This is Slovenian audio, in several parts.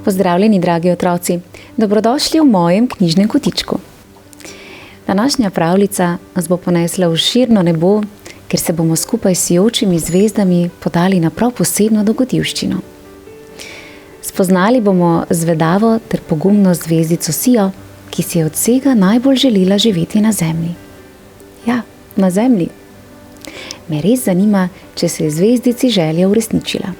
Pozdravljeni, dragi otroci, dobrodošli v mojem knjižnem kotičku. Današnja pravljica nas bo ponesla v širno nebo, kjer se bomo skupaj s sijočimi zvezdami podali na prav posebno dogodivščino. Spoznali bomo zvedavo ter pogumno zvezdico Sijo, ki si je od vsega najbolj želela živeti na zemlji. Ja, na zemlji. Me res zanima, če se je zvezdici želja uresničila.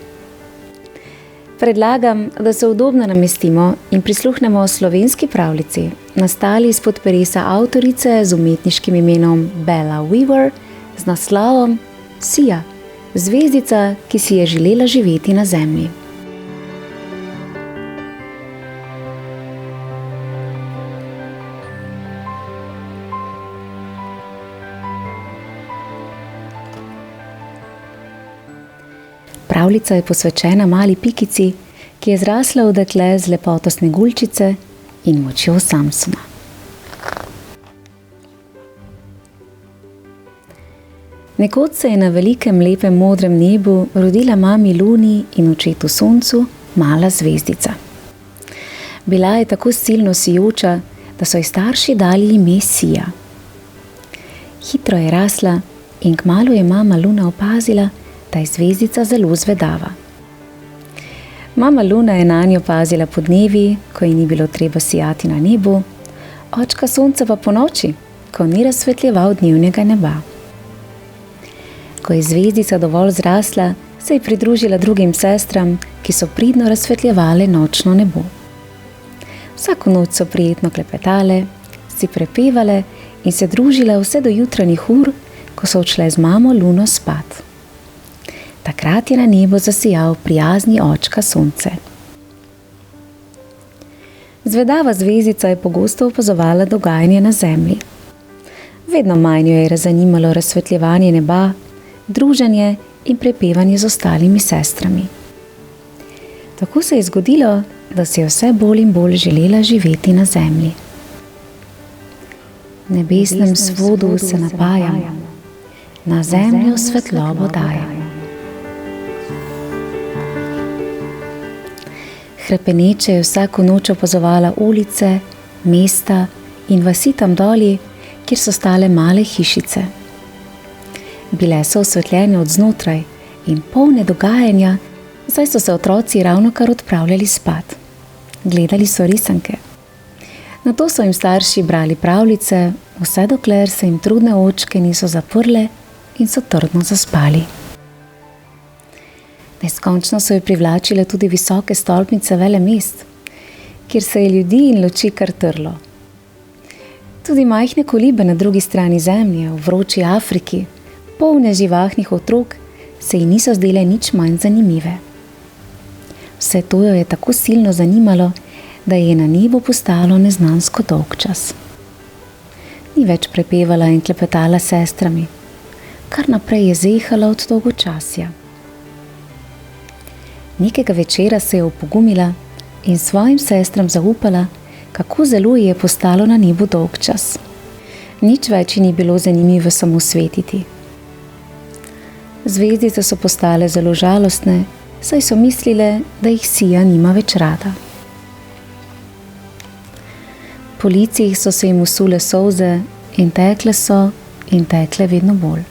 Predlagam, da se udobno namestimo in prisluhnemo slovenski pravljici, nastali izpod peresa avtorice z umetniškim imenom Bella Weaver z naslovom Sija, zvezdica, ki si je želela živeti na zemlji. Pravljica je posvečena mali Pikici, ki je zrasla v dekle z lepoto Sneguljčice in močjo Samsona. Nekoč se je na velikem lepem modrem nebu rodila mami Luni in očetu Soncu mala zvezdica. Bila je tako silno sijoča, da so ji starši dali ime Sija. Hitro je rasla in kmalu je mama Luna opazila, da je zvezdica zelo zvedava. Mama Luna je nanjo pazila podnevi, ko ji ni bilo treba sijati na nebu, očka Sonca pa ponoči, ko ni razsvetljeval dnevnega neba. Ko je zvezdica dovolj zrasla, se je pridružila drugim sestram, ki so pridno razsvetljevale nočno nebo. Vsako noč so prijetno klepetale, si prepevale in se družile vse do jutranjih ur, ko so odšle z mamo Luno spat. Takrat je na nebu zasijal prijazni očka Sonce. Zvedava zvezdica je pogosto opazovala dogajanje na zemlji. Vedno manj jo je zanimalo razsvetljevanje neba, druženje in prepevanje z ostalimi sestrami. Tako se je zgodilo, da si je vse bolj in bolj želela živeti na zemlji. V nebesnem svodu se napajam, na zemljo svetlobo dajem. Hrepeneče je vsako noč opazovala ulice, mesta in vasi tam dolje, kjer so stale male hišice. Bile so osvetljene od znotraj in polne dogajanja, saj so se otroci ravnokar odpravljali spat. Gledali so risanke. Nato so jim starši brali pravljice, vse dokler se jim trudne očke niso zaprle in so trdno zaspali. Neskončno so jo privlačile tudi visoke stolpnice velemest, kjer se je ljudi in luči kar trlo. Tudi majhne kolibe na drugi strani zemlje, v vroči Afriki, polne živahnih otrok, se ji niso zdele nič manj zanimive. Vse to jo je tako silno zanimalo, da je na nebu postalo neznansko dolgčas. Ni več prepevala in klepetala s sestrami, kar naprej je zehala od dolgočasja. Nekega večera se je opogumila in svojim sestram zaupala, kako zelo ji je postalo na nebu dolgčas. Nič več ni bilo zanimivo samo svetiti. Zvezdice so postale zelo žalostne, saj so mislile, da jih Sija nima več rada. Po licih so se jim usule solze in tekle vedno bolj.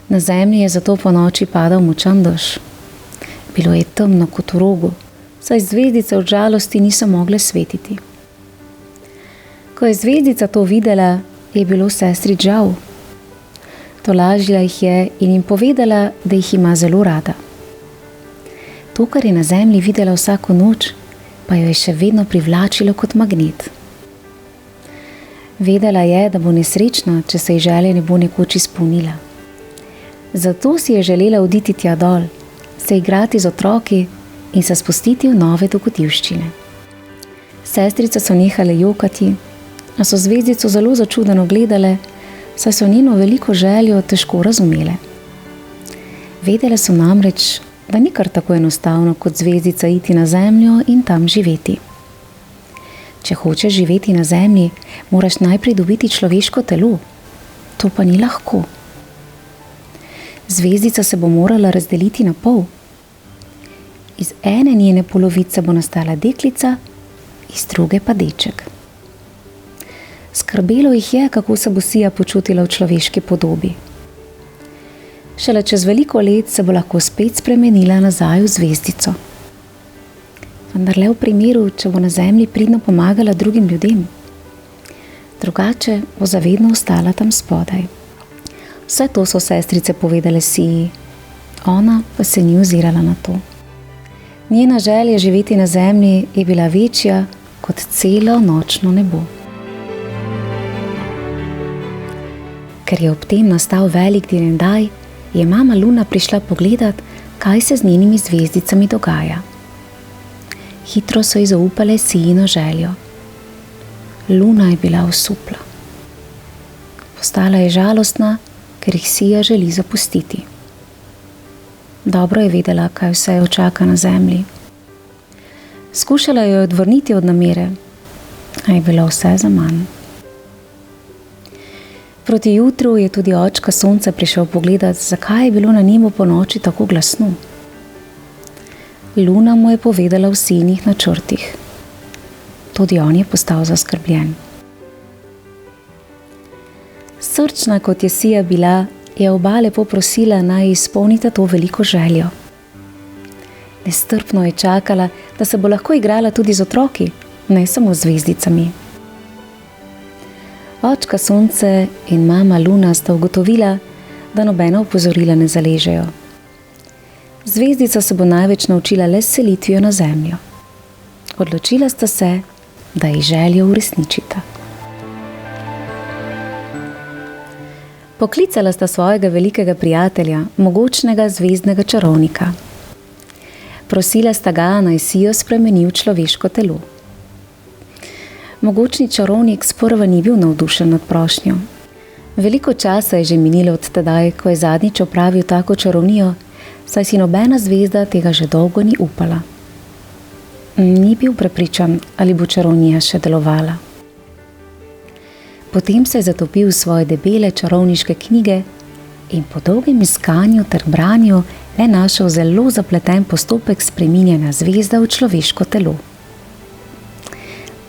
Na zemlji je zato ponoči padal močan dež. Bilo je temno kot v rogu, saj zvezdice od žalosti niso mogle svetiti. Ko je zvezdica to videla, je bilo sestri žal. Tolažila jih je in jim povedala, da jih ima zelo rada. To, kar je na zemlji videla vsako noč, pa jo je še vedno privlačilo kot magnet. Vedela je, da bo nesrečna, če se ji želja ne bo nekoč izpolnila. Zato si je želela oditi tja dol, se igrati z otroki in se spustiti v nove dogodivščine. Sestrice so nehale jokati, a so zvezdico zelo začudeno gledale, saj so njeno veliko željo težko razumele. Vedele so namreč, da ni kar tako enostavno kot zvezdica iti na zemljo in tam živeti. Če hočeš živeti na zemlji, moraš najprej dobiti človeško telo. To pa ni lahko. Zvezdica se bo morala razdeliti na pol. Iz ene njene polovice bo nastala deklica, iz druge pa deček. Skrbelo jih je, kako se bo Sija počutila v človeški podobi. Šele čez veliko let se bo lahko spet spremenila nazaj v zvezdico. Vendar le v primeru, če bo na zemlji pridno pomagala drugim ljudem. Drugače bo zavedno ostala tam spodaj. Vse to so sestrice povedale Siji. Ona pa se ni ozirala na to. Njena želja živeti na zemlji je bila večja kot celo nočno nebo. Ker je ob tem nastal velik direndaj, je mama Luna prišla pogledat, kaj se z njenimi zvezdicami dogaja. Hitro so ji zaupale Sijino željo. Luna je bila osupla. Postala je žalostna, ker jih Sija želi zapustiti. Dobro je vedela, kaj vse jo čaka na zemlji. Skušala jo je odvrniti od namere, a je bilo vse zaman. Proti jutru je tudi očka Sonce prišel pogledat, zakaj je bilo na nebu po noči tako glasno. Luna mu je povedala o Sijinih načrtih. Tudi on je postal zaskrbljen. Srčna, kot je Sija bila, je oba lepo prosila, naj izpolnita to veliko željo. Nestrpno je čakala, da se bo lahko igrala tudi z otroki, ne samo z zvezdicami. Očka Sonce in mama Luna sta ugotovila, da nobena opozorila ne zaležejo. Zvezdica se bo največ naučila le s selitvijo na zemljo. Odločila sta se, da ji željo uresničita. Poklicala sta svojega velikega prijatelja, mogočnega zvezdnega čarovnika. Prosila sta ga, naj Sijo spremeni v človeško telo. Mogočni čarovnik sprva ni bil navdušen nad prošnjo. Veliko časa je že minilo od tedaj, ko je zadnjič opravil tako čarovnijo, saj si nobena zvezda tega že dolgo ni upala. Ni bil prepričan, ali bo čarovnija še delovala. Potem se je zatopil v svoje debele čarovniške knjige in po dolgem iskanju ter branju le našel zelo zapleten postopek spreminjanja zvezda v človeško telo.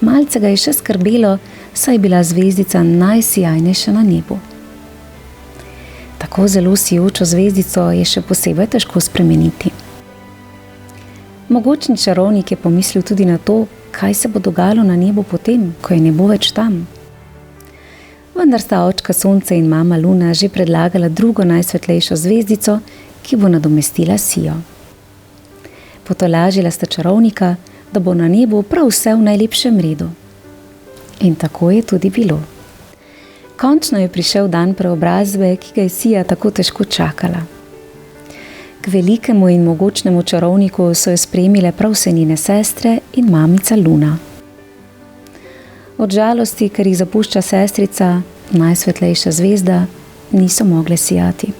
Malce ga je še skrbelo, saj je bila zvezdica najsijajnejša na nebu. Tako zelo sijočo zvezdico je še posebej težko spremeniti. Mogočni čarovnik je pomislil tudi na to, kaj se bo dogajalo na nebu potem, ko je ne bo več tam. Vendar sta očka Sonce in mama Luna že predlagala drugo najsvetlejšo zvezdico, ki bo nadomestila Sijo. Potolažila sta čarovnika, da bo na nebu prav vse v najlepšem redu. In tako je tudi bilo. Končno je prišel dan preobrazbe, ki ga je Sija tako težko čakala. K velikemu in mogočnemu čarovniku so jo spremile prav vse njene sestre in mamica Luna. Od žalosti, ker jih zapušča sestrica, najsvetlejša zvezda, niso mogle sijati.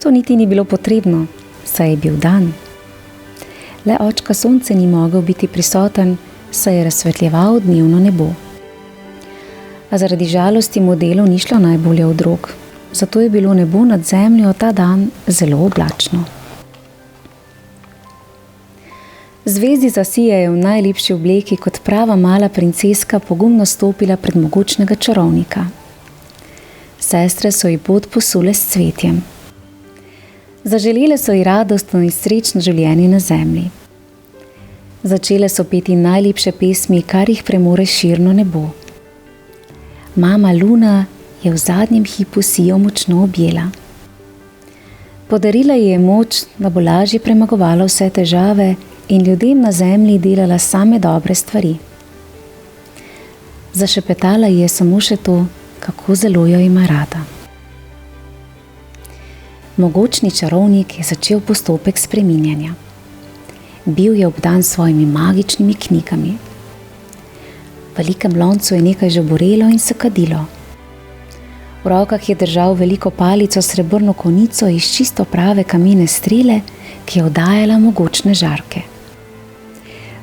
To niti ni bilo potrebno, saj je bil dan. Le očka Sonce ni mogel biti prisoten, saj je razsvetljeval dnevno nebo. A zaradi žalosti mu delo ni šlo najbolje od rok, zato je bilo nebo nad zemljo ta dan zelo oblačno. Zvezdica Sija je v najlepši obleki kot prava mala princeska pogumno stopila pred mogočnega čarovnika. Sestre so ji pot posule s cvetjem. Zaželele so ji radostno in srečno življenje na zemlji. Začele so peti najlepše pesmi, kar jih premore širno nebo. Mama Luna je v zadnjem hipu Sijo močno objela. Podarila ji je moč, da bo lažje premagovala vse težave in ljudem na zemlji delala same dobre stvari. Zašepetala ji je samo še to, kako zelo jo ima rada. Mogočni čarovnik je začel postopek spreminjanja. Bil je obdan s svojimi magičnimi knjigami. V velikem loncu je nekaj žaborelo in se kadilo. V rokah je držal veliko palico s srebrno konico iz čisto prave kamene strele, ki je oddajala mogočne žarke.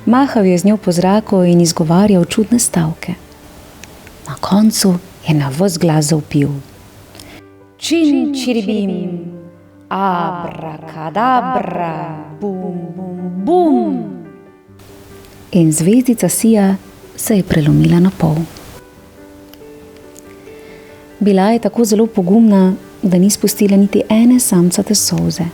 Mahal je z njo po zraku in izgovarjal čudne stavke. Na koncu je na ves glas zavpil: Čin čiribim, abrakadabra, bum, bum, bum. In zvezdica sija se je prelomila na pol. Bila je tako zelo pogumna, da ni spustila niti ene samcate solze.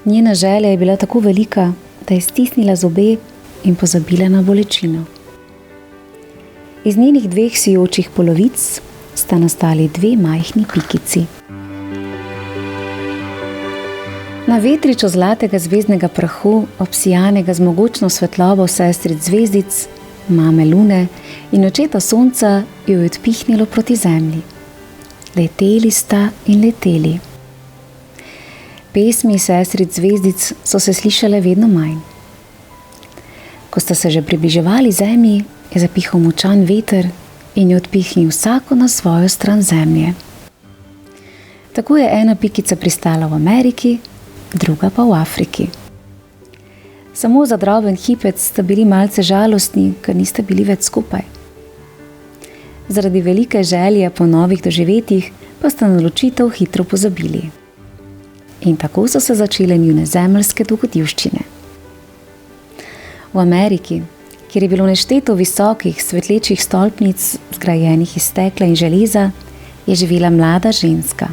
Njena želja je bila tako velika, da je stisnila zobe in pozabila na bolečino. Iz njenih 2 sijočih polovic sta nastali 2 majhni pikici. Na vetriču zlatega zvezdnega prahu, obsijanega z mogočno svetlobo sestric zvezdic, mame Lune in očeta Sonca, jo je odpihnilo proti zemlji. Leteli sta in leteli. Pesmi sestric zvezdic so se slišale vedno manj. Ko sta se že približevali zemlji, je zapihal močan veter in jo odpihnil vsako na svojo stran zemlje. Tako je ena pikica pristala v Ameriki, druga pa v Afriki. Samo za droben hipec sta bili malce žalostni, ker nista bili več skupaj. Zaradi velike želje po novih doživetjih pa sta na ločitev hitro pozabili. In tako so se začele njune zemeljske dogodivščine. V Ameriki, kjer je bilo nešteto visokih, svetlečih stolpnic, zgrajenih iz stekla in železa, je živela mlada ženska.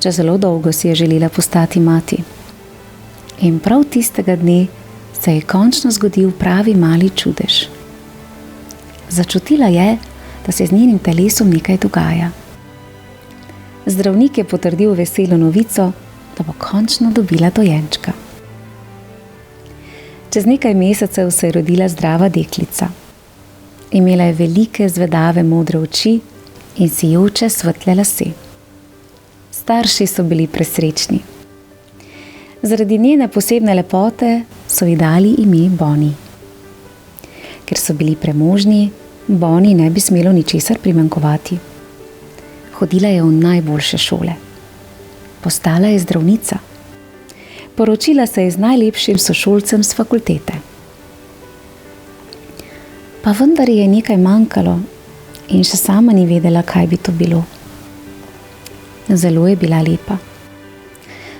Že zelo dolgo si je želela postati mati. In prav tistega dne se je končno zgodil pravi mali čudež. Začutila je, da se z njenim telesom nekaj dogaja. Zdravnik je potrdil veselo novico, da bo končno dobila dojenčka. Čez nekaj mesecev se je rodila zdrava deklica. Imela je velike, zvedave modre oči in sijoče svetle lase. Starši so bili presrečni. Zaradi njene posebne lepote so ji dali ime Bonnie. Ker so bili premožni, Bonnie ne bi smelo ničesar primanjkovati. Hodila je v najboljše šole. Postala je zdravnica. Poročila se je z najlepšim sošolcem s fakultete. Pa vendar je nekaj manjkalo in še sama ni vedela, kaj bi to bilo. Zelo je bila lepa.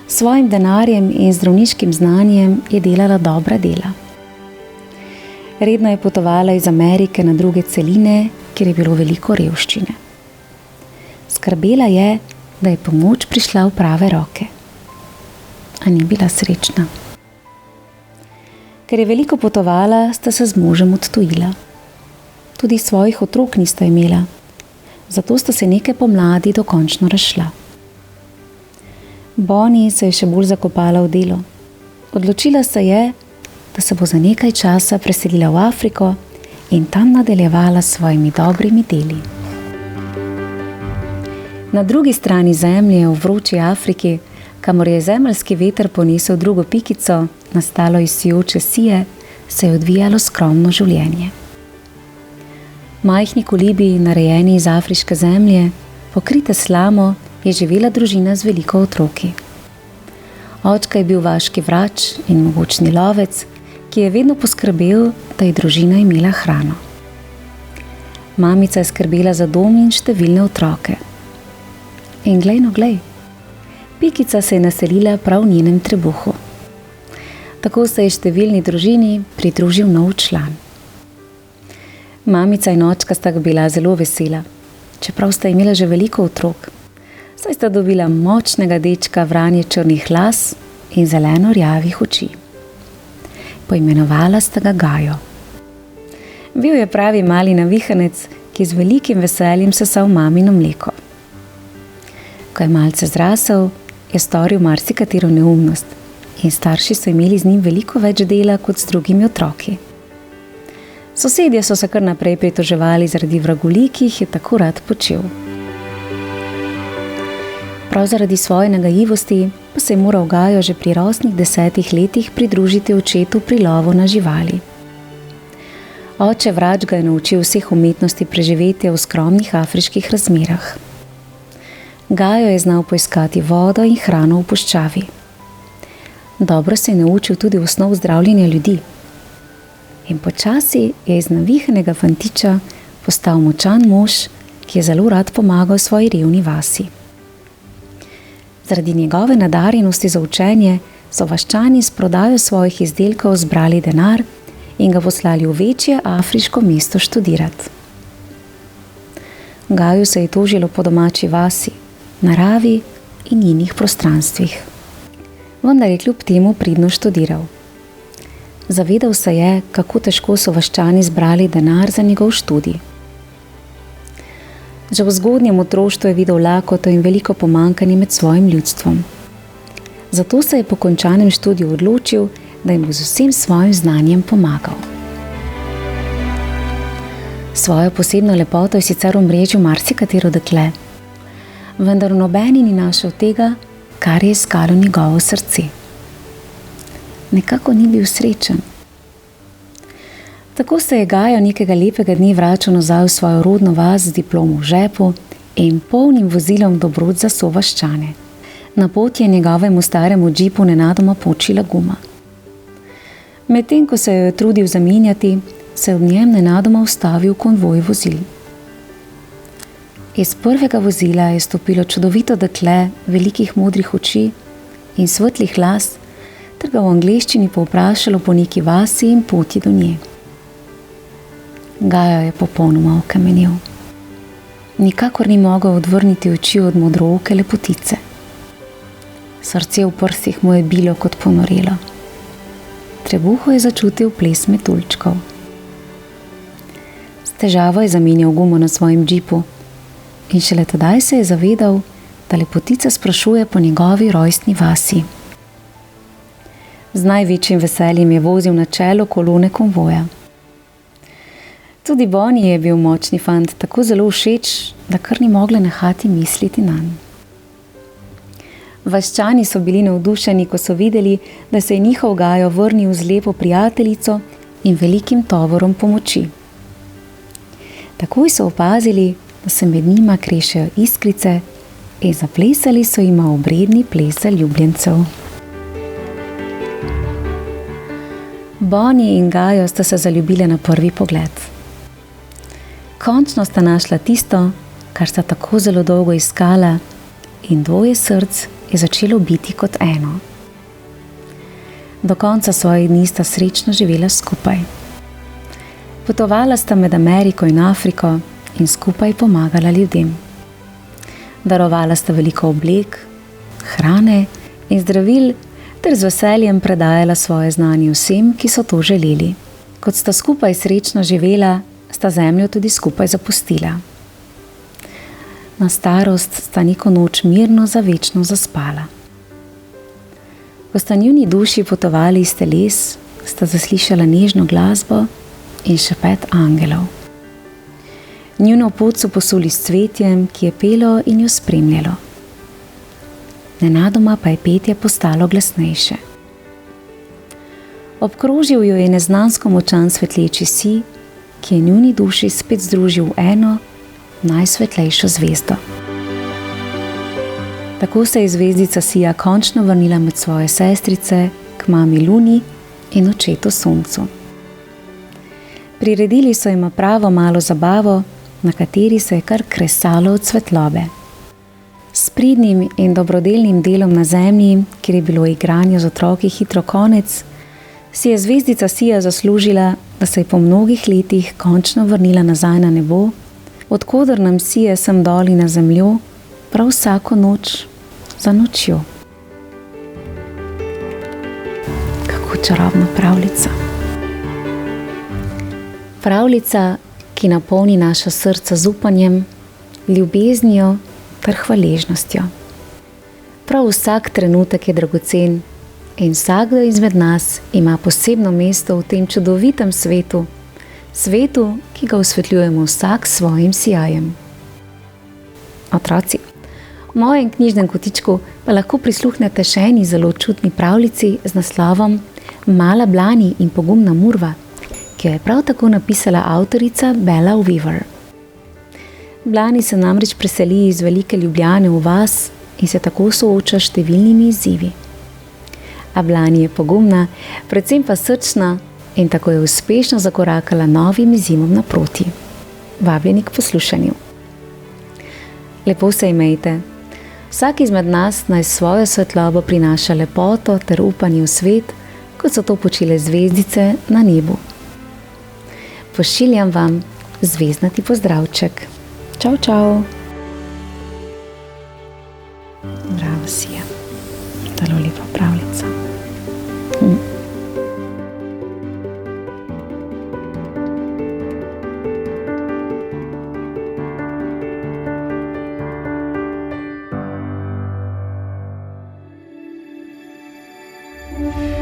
S svojim denarjem in zdravniškim znanjem je delala dobra dela. Redno je potovala iz Amerike na druge celine, kjer je bilo veliko revščine. Skrbela je, da je pomoč prišla v prave roke. A ni bila srečna. Ker je veliko potovala, sta se z možem odtujila. Tudi svojih otrok nista imela, zato sta se neke pomladi dokončno razšla. Bonnie se je še bolj zakopala v delo. Odločila se je, da se bo za nekaj časa preselila v Afriko in tam nadaljevala s svojimi dobrimi deli. Na drugi strani zemlje, v vroči Afriki, kamor je zemeljski veter ponesel drugo pikico, nastalo iz sijoče sije, se je odvijalo skromno življenje. Majhni kolibi, narejeni iz afriške zemlje, pokrite slamo, je živela družina z veliko otroki. Očka je bil vaški vrač in mogočni lovec, ki je vedno poskrbel, da je družina imela hrano. Mamica je skrbela za dom in številne otroke. In glej no glej, pikica se je naselila prav v njenem trebuhu. Tako se je številni družini pridružil nov član. Mamica in očka sta bila zelo vesela, čeprav sta imela že veliko otrok, saj sta dobila močnega dečka vranje črnih las in zeleno rjavih oči. Poimenovala sta ga Gajo. Bil je pravi mali navihanec, ki z velikim veseljem sesal mamino mleko. Ko je malce zrasel, je storil marsikatero neumnost in starši so imeli z njim veliko več dela kot z drugimi otroki. Sosedje so se kar naprej pritoževali zaradi vragolij, ki jih je tako rad počel. Prav zaradi svoje nagajivosti pa se je moral Gajo že pri rosnih 10 letih pridružiti očetu pri lovu na živali. Oče vrač ga je naučil vseh umetnosti preživetja v skromnih afriških razmerah. Gajo je znal poiskati vodo in hrano v puščavi. Dobro se je naučil tudi osnov zdravljenja ljudi. In počasi je iz navihanega fantiča postal močan mož, ki je zelo rad pomagal svoji revni vasi. Zaradi njegove nadarjenosti za učenje so vaščani s prodajo svojih izdelkov zbrali denar in ga poslali v večje afriško mesto študirati. Gaju se je tožilo po domači vasi, naravi in njenih prostranstvih. Vendar je kljub temu pridno študiral. Zavedal se je, kako težko so vaščani zbrali denar za njegov študij. Že v zgodnjem otroštvu je videl lakoto in veliko pomanjkanje med svojim ljudstvom. Zato se je po končanem študiju odločil, da jim bo z vsem svojim znanjem pomagal. Svojo posebno lepoto je sicer omrežil marsikatero dekle, vendar v nobeni ni našel tega, kar je iskalo njegovo srce. Nekako ni bil srečen. Tako se je Gajo nekega lepega dne vračal nazaj v svojo rodno vas z diplomo v žepu in polnim vozilom dobrot za sovaščane. Na poti je njegovemu staremu džipu nenadoma počila guma. Medtem ko se jo je trudil zamenjati, se je ob njem nenadoma ustavil konvoj vozil. Iz prvega vozila je stopilo čudovito dekle velikih modrih oči in svetlih las, ter ga v angleščini povprašalo po neki vasi in poti do nje. Gajo je popolnoma okamenil. Nikakor ni mogel odvrniti oči od modrooke lepotice. Srce v prstih mu je bilo kot ponorelo. Trebuhu je začutil ples metuljčkov. S težavo je zamenjal gumo na svojem džipu in šele tedaj se je zavedal, da lepotica sprašuje po njegovi rojstni vasi. Z največjim veseljem je vozil na čelu kolone konvoja. Tudi Bonnie je bil močni fant, tako zelo všeč, da kar ni mogla nehati misliti nanj. Vaščani so bili navdušeni, ko so videli, da se je njihov Gajo vrnil z lepo prijateljico in velikim tovorom pomoči. Takoj so opazili, da se med njima krešejo iskrice in zaplesali so jima obredni ples zaljubljencev. Bonnie in Gajo sta se zaljubile na prvi pogled. Končno sta našla tisto, kar sta tako zelo dolgo iskala, in dvoje src je začelo biti kot eno. Do konca svojih dni sta srečno živela skupaj. Potovala sta med Ameriko in Afriko in skupaj pomagala ljudem. Darovala sta veliko oblek, hrane in zdravil ter z veseljem predajala svoje znanje vsem, ki so to želeli. Kot sta skupaj srečno živela, sta zemljo tudi skupaj zapustila. Na starost sta neko noč mirno za večno zaspala. Ko sta njuni duši potovali iz teles, sta zaslišala nežno glasbo in šepet angelov. Njuno pot so posuli s cvetjem, ki je pelo in jo spremljalo. Nenadoma pa je petje postalo glasnejše. Obkrožil jo je neznansko močan svetleči sij, ki je njuni duši spet združil v eno, najsvetlejšo zvezdo. Tako se je zvezdica Sija končno vrnila med svoje sestrice, k mami Luni in očetu Soncu. Priredili so jima pravo malo zabavo, na kateri se je kar kresalo od svetlobe. S pridnim in dobrodelnim delom na zemlji, kjer je bilo igranje z otroki hitro konec, si je zvezdica Sija zaslužila, da se je po mnogih letih končno vrnila nazaj na nebo, odkoder nam sije sem dol in na zemljo, prav vsako noč za nočjo. Kako čarobna pravljica. Pravljica, ki napolni naša srca z upanjem, ljubeznijo ter hvaležnostjo. Prav vsak trenutek je dragocen in vsakdo izmed nas ima posebno mesto v tem čudovitem svetu, svetu, ki ga osvetljujemo vsak s svojim sijajem. Otroci, v mojem knjižnem kotičku pa lahko prisluhnete še eni zelo čudni pravljici z naslovom Mala Blani in pogumna Murva, ki jo je prav tako napisala avtorica Bella Weaver. Blani se namreč preseli iz velike Ljubljane v vas in se tako sooča s številnimi izzivi. A Blani je pogumna, predvsem pa srčna in tako je uspešno zakorakala novim izzivom naproti. Vabljeni k poslušanju. Lepo se imejte. Vsak izmed nas naj svojo svetlobo prinaša lepoto ter upanje v svet, kot so to počele zvezdice na nebu. Pošiljam vam zvezdnati pozdravček. Čau, čau. Bravo si je. Zelo lepa pravljica. Thank you.